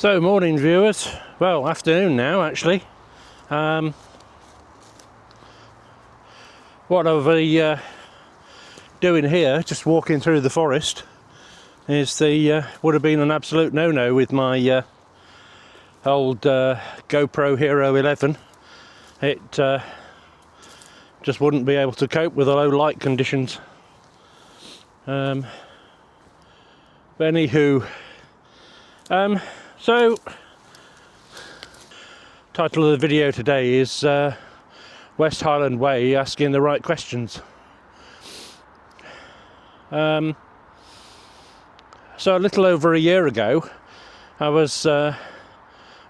So, morning viewers, well, afternoon now actually. What I'll be doing here, just walking through the forest, is would have been an absolute no-no with my old GoPro Hero 11. It just wouldn't be able to cope with the low light conditions. But anywho, so title of the video today is West Highland Way, asking the right questions. So a little over a year ago, I was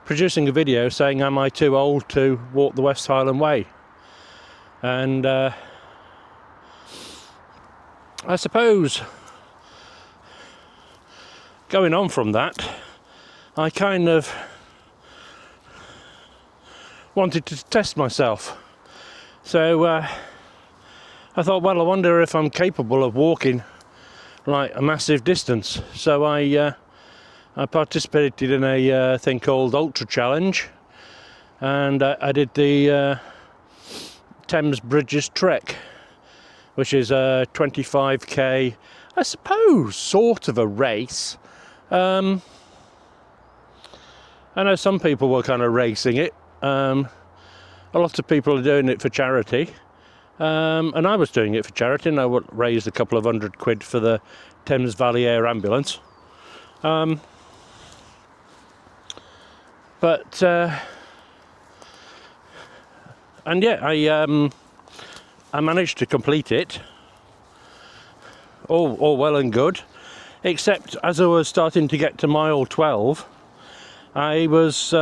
producing a video saying, am I too old to walk the West Highland Way? And I suppose going on from that, I kind of wanted to test myself. So I thought, well, I wonder if I'm capable of walking like a massive distance. So I participated in a thing called Ultra Challenge, and I did the Thames Bridges Trek, which is a 25k, I suppose, sort of a race. I know some people were kind of racing it. A lot of people are doing it for charity. And I was doing it for charity, and I raised a couple of £100 for the Thames Valley Air Ambulance. And yeah, I managed to complete it. All well and good, except as I was starting to get to mile 12, I was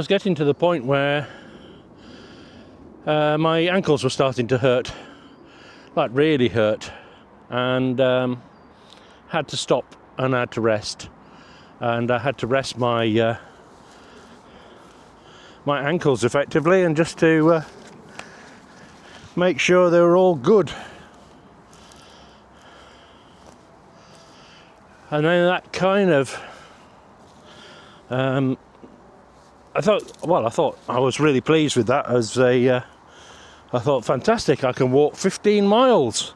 getting to the point where my ankles were starting to hurt, like really hurt, and had to stop and had to rest, and I had to rest my my ankles effectively, and just to make sure they were all good. And then that kind of I thought I was really pleased with that. I thought, fantastic, I can walk 15 miles.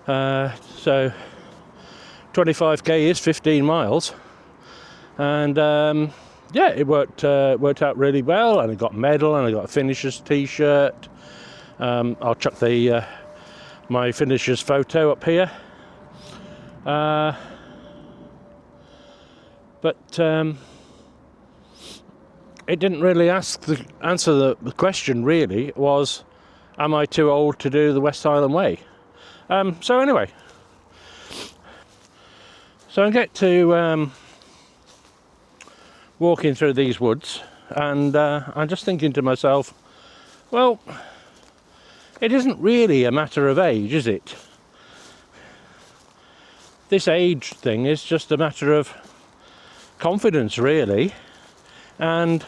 So 25k is 15 miles. And yeah, it worked out really well, and I got a medal, and I got a finisher's t-shirt. I'll chuck my finisher's photo up here. But it didn't really answer the question. Really, was, am I too old to do the West Highland Way? So anyway, so I get to walking through these woods, and I'm just thinking to myself, well, it isn't really a matter of age, is it? This age thing is just a matter of confidence, really, and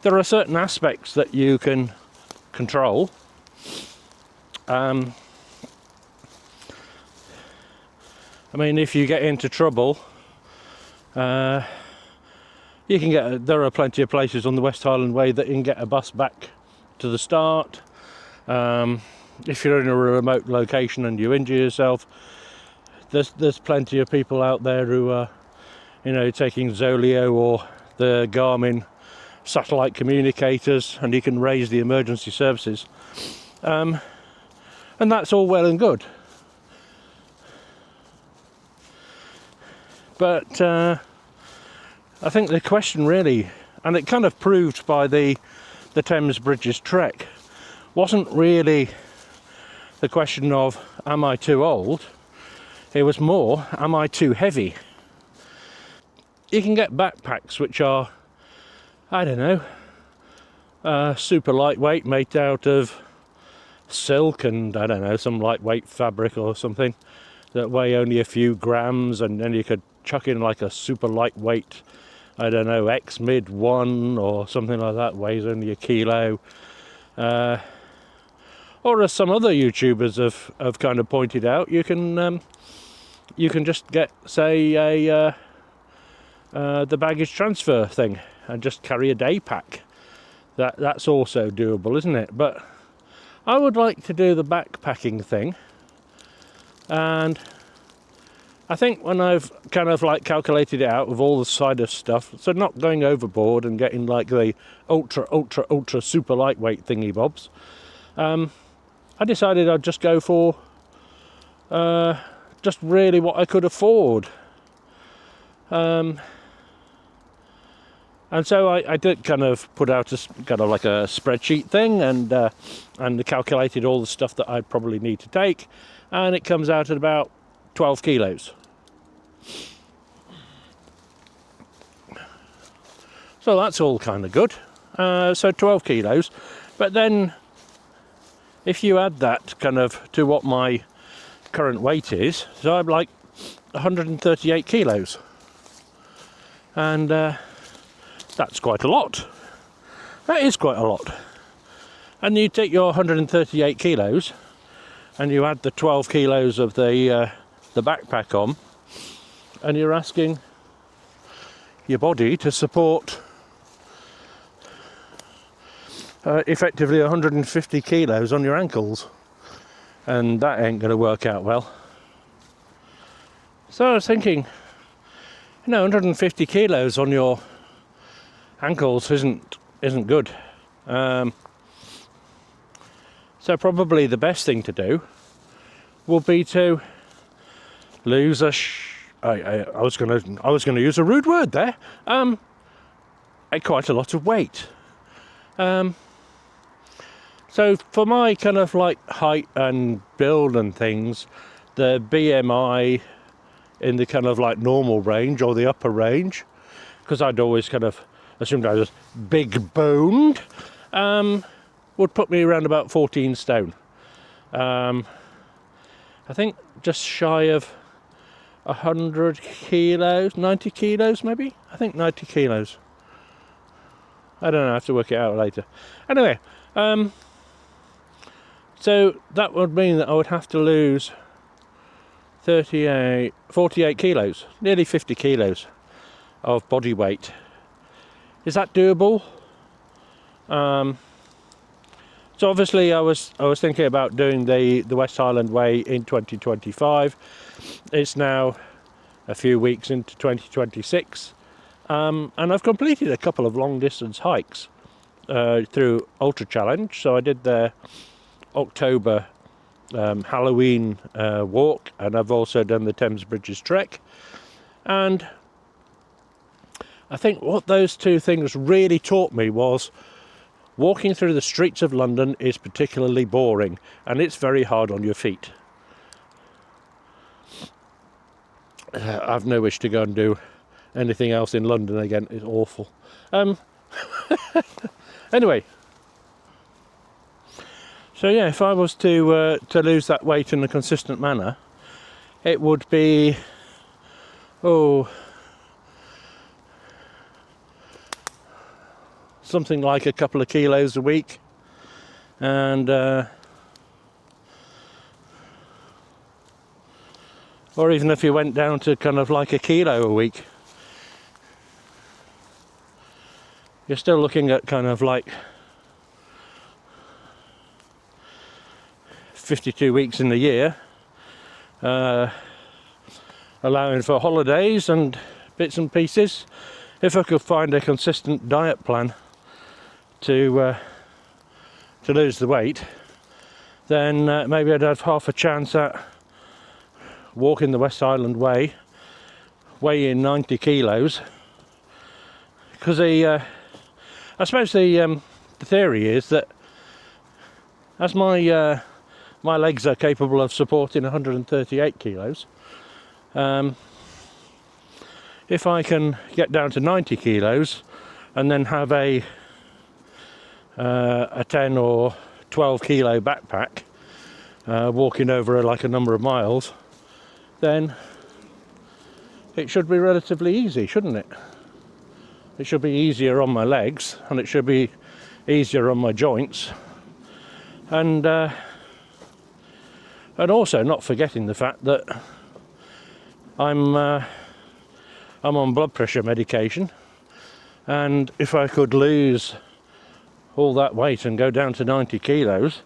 there are certain aspects that you can control. I mean, if you get into trouble, you can there are plenty of places on the West Highland Way that you can get a bus back to the start. If you're in a remote location and you injure yourself, there's plenty of people out there who are, taking Zoleo or the Garmin satellite communicators, and you can raise the emergency services, and that's all well and good. But I think the question really, and it kind of proved by the Thames Bridges Trek, wasn't really the question of, am I too old? It was more, am I too heavy? You can get backpacks which are, I don't know, super lightweight, made out of silk and, I don't know, some lightweight fabric or something that weigh only a few grams, and then you could chuck in like a super lightweight, I don't know, X-Mid 1 or something like that, weighs only a kilo. Or as some other YouTubers have kind of pointed out, you can just get, say, the baggage transfer thing and just carry a day pack. That's also doable, isn't it? But I would like to do the backpacking thing, and I think when I've kind of like calculated it out with all the side of stuff, so not going overboard and getting like the ultra super lightweight thingy bobs, I decided I'd just go for just really what I could afford. And so I did kind of put out kind of like a spreadsheet thing, and calculated all the stuff that I'd probably need to take, and it comes out at about 12 kilos. So that's all kind of good. So 12 kilos. But then if you add that kind of to what my current weight is, so I'm like 138 kilos. And that's quite a lot. That is quite a lot. And you take your 138 kilos and you add the 12 kilos of the backpack on, and you're asking your body to support effectively 150 kilos on your ankles, and that ain't going to work out well. So I was thinking, 150 kilos on your ankles isn't good. So probably the best thing to do will be to lose I was going to use a rude word there. Quite a lot of weight. So for my kind of like height and build and things, the BMI in the kind of like normal range or the upper range, because I'd always kind of assumed I was big boned, would put me around about 14 stone. I think just shy of 100 kilos, 90 kilos maybe? I think 90 kilos. I don't know, I have to work it out later. Anyway, so that would mean that I would have to lose 48 kilos, nearly 50 kilos of body weight. Is that doable? So obviously I was thinking about doing the West Highland Way in 2025. It's now a few weeks into 2026, and I've completed a couple of long distance hikes through Ultra Challenge. So I did the October Halloween walk, and I've also done the Thames Bridges trek. And I think what those two things really taught me was walking through the streets of London is particularly boring, and it's very hard on your feet. I've no wish to go and do anything else in London again. It's awful. Anyway, so yeah, if I was to lose that weight in a consistent manner, it would be something like a couple of kilos a week, and or even if you went down to kind of like a kilo a week, you're still looking at kind of like 52 weeks in the year, allowing for holidays and bits and pieces. If I could find a consistent diet plan to lose the weight, then maybe I'd have half a chance at walking the West Highland Way, weighing 90 kilos. Because I suppose the theory is that as my legs are capable of supporting 138 kilos, if I can get down to 90 kilos and then have a 10 or 12 kilo backpack, walking over like a number of miles, then it should be relatively easy, shouldn't it? It should be easier on my legs, and it should be easier on my joints, and also not forgetting the fact that I'm I'm on blood pressure medication, and if I could lose all that weight and go down to 90 kilos,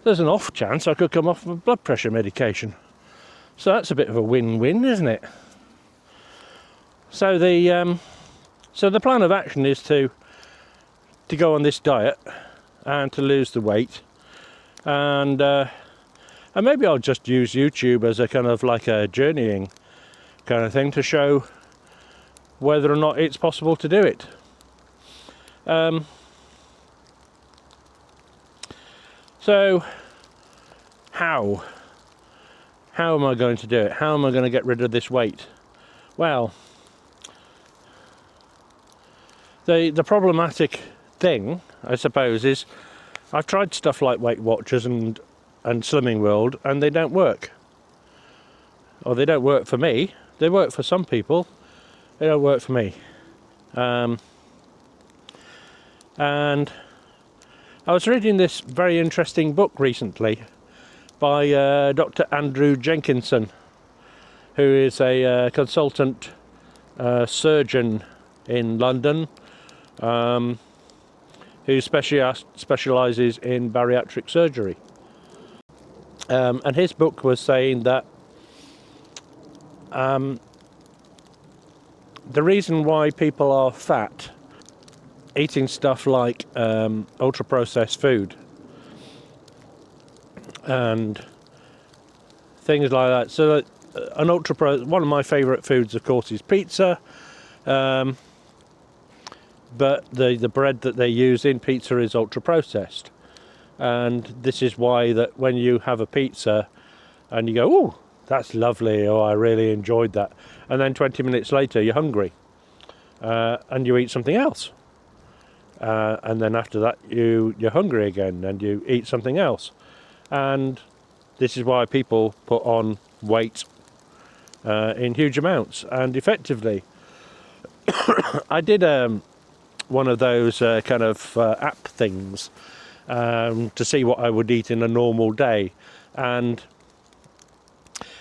there's an off chance I could come off my blood pressure medication. So that's a bit of a win-win, isn't it? So the plan of action is to go on this diet and to lose the weight, and maybe I'll just use YouTube as a kind of like a journeying kind of thing to show whether or not it's possible to do it. So how am I going to do it? How am I going to get rid of this weight? Well, the problematic thing, I suppose, is I've tried stuff like Weight Watchers and Slimming World, and they don't work. Or they don't work for me. They work for some people. They don't work for me. And I was reading this very interesting book recently by Dr. Andrew Jenkinson, who is a consultant surgeon in London, who specialises in bariatric surgery. And his book was saying that the reason why people are fat eating stuff like ultra-processed food and things like that. So one of my favourite foods, of course, is pizza. But the bread that they use in pizza is ultra-processed. And this is why that when you have a pizza and you go, "Oh, that's lovely, oh, I really enjoyed that," and then 20 minutes later you're hungry, and you eat something else. And then after that you're hungry again and you eat something else. And this is why people put on weight in huge amounts and effectively. I did one of those kind of app things to see what I would eat in a normal day, and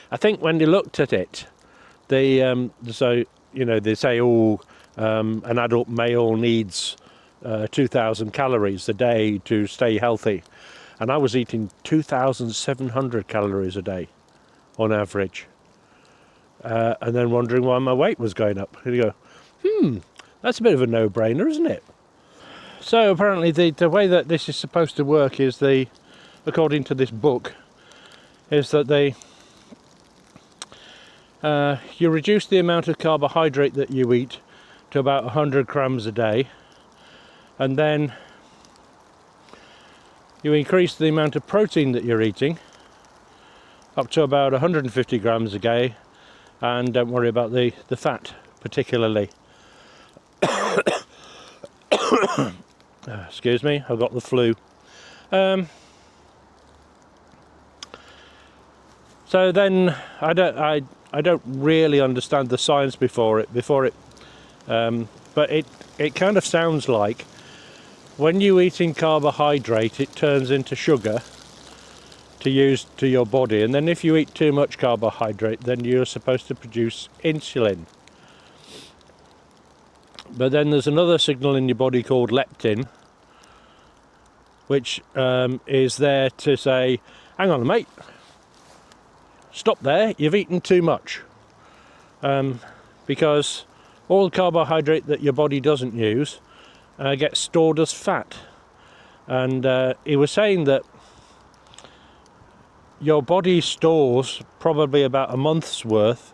I think when you looked at it, they say, an adult male needs 2,000 calories a day to stay healthy, and I was eating 2,700 calories a day on average, and then wondering why my weight was going up. And you go, that's a bit of a no-brainer, isn't it? So apparently the way that this is supposed to work is according to this book, is that you reduce the amount of carbohydrate that you eat to about 100 grams a day, and then you increase the amount of protein that you're eating up to about 150 grams a day, and don't worry about the fat particularly. Excuse me, I've got the flu. So then I don't really understand the science before it, but it kind of sounds like when you're eating carbohydrate, it turns into sugar to use to your body, and then if you eat too much carbohydrate, then you're supposed to produce insulin. But then there's another signal in your body called leptin, which is there to say, hang on mate, stop there, you've eaten too much. Because all the carbohydrate that your body doesn't use gets stored as fat. And he was saying that your body stores probably about a month's worth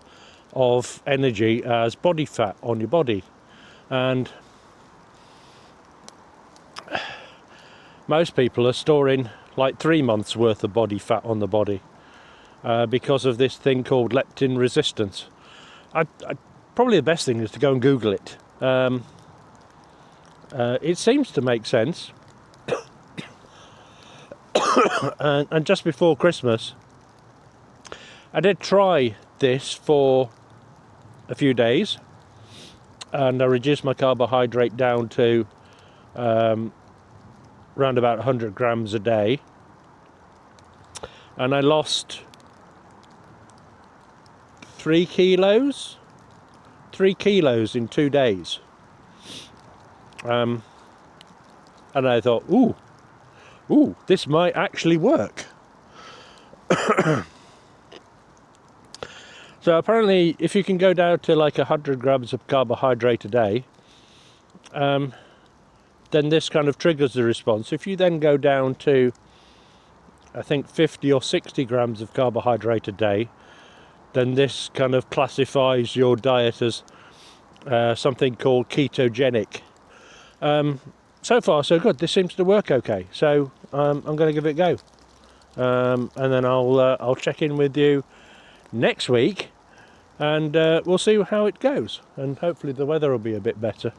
of energy as body fat on your body. And most people are storing like 3 months worth of body fat on the body because of this thing called leptin resistance. Probably the best thing is to go and Google it. It seems to make sense. And just before Christmas, I did try this for a few days, and I reduced my carbohydrate down to around about 100 grams a day, and I lost 3 kilos 3 kilos in 2 days. And I thought, ooh, this might actually work. So apparently, if you can go down to like 100 grams of carbohydrate a day, then this kind of triggers the response. If you then go down to, I think, 50 or 60 grams of carbohydrate a day, then this kind of classifies your diet as something called ketogenic. So far so good. This seems to work okay, so I'm going to give it a go, and then I'll check in with you next week, and we'll see how it goes, and hopefully the weather will be a bit better.